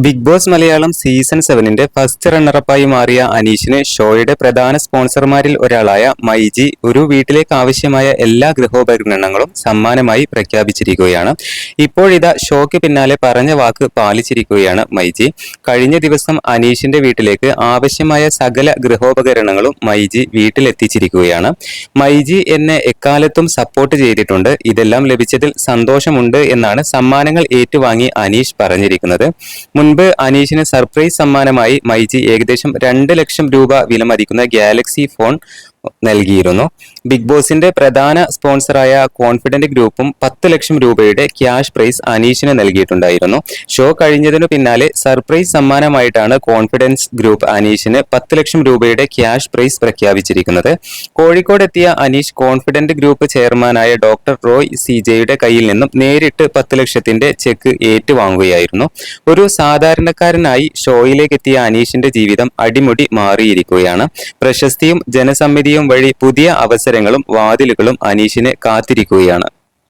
Big Boss Malayalam season 7ന്റെ first റണ്ണറപ്പായി മാറിയ അനീഷിന് ഷോയുടെ പ്രധാന സ്പോൺസർമാരിൽ ഒരാളായ മൈജി ഒരു വീട്ടിലേക്ക് ആവശ്യമായ എല്ലാ ഗൃഹോപകരണങ്ങളും സമ്മാനമായി പ്രഖ്യാപിച്ചിരിക്കുകയാണ്. ഇപ്പോഴിതാ ഷോയ്ക്ക് പിന്നാലെ പറഞ്ഞ വാക്ക് പാലിച്ചിരിക്കുകയാണ് മൈജി. കഴിഞ്ഞ ദിവസം അനീഷിന്റെ വീട്ടിലേക്ക് ആവശ്യമായ സകല ഗൃഹോപകരണങ്ങളും മൈജി വീട്ടിലെത്തിച്ചിരിക്കുകയാണ്. മൈജി എന്നെ എക്കാലത്തും സപ്പോർട്ട് ചെയ്തിട്ടുണ്ട്, ഇതെല്ലാം ലഭിച്ചതിൽ സന്തോഷമുണ്ട് എന്നാണ് സമ്മാനങ്ങൾ ഏറ്റുവാങ്ങി അനീഷ് പറഞ്ഞിരിക്കുന്നത്. മുൻപ് അനീഷിന് സർപ്രൈസ് സമ്മാനമായി മൈജി ഏകദേശം 2 ലക്ഷം രൂപ വിലമതിക്കുന്ന ഗാലക്സി ഫോൺ നൽകിയിരുന്നു. ബിഗ് ബോസിന്റെ പ്രധാന സ്പോൺസറായ കോൺഫിഡന്റ് ഗ്രൂപ്പും 10 ലക്ഷം രൂപയുടെ ക്യാഷ് പ്രൈസ് അനീഷിന് നൽകിയിട്ടുണ്ടായിരുന്നു. ഷോ കഴിഞ്ഞതിനു പിന്നാലെ സർപ്രൈസ് സമ്മാനമായിട്ടാണ് കോൺഫിഡൻസ് ഗ്രൂപ്പ് അനീഷിന് 10 ലക്ഷം രൂപയുടെ ക്യാഷ് പ്രൈസ് പ്രഖ്യാപിച്ചിരിക്കുന്നത്. കോഴിക്കോട് എത്തിയ അനീഷ് കോൺഫിഡന്റ് ഗ്രൂപ്പ് ചെയർമാനായ ഡോക്ടർ റോയ് സിജയുടെ കയ്യിൽ നിന്നും നേരിട്ട് 10 ലക്ഷത്തിന്റെ ചെക്ക് ഏറ്റുവാങ്ങുകയായിരുന്നു. ഒരു സാധാരണക്കാരനായി ഷോയിലേക്ക് എത്തിയ അനീഷിന്റെ ജീവിതം അടിമുടി മാറിയിരിക്കുകയാണ്. പ്രശസ്തിയും ജനസമ്മിതിയും വഴി പുതിയ അവസരങ്ങളും വാതിലുകളും അനീഷിനെ കാത്തിരിക്കുകയാണ്.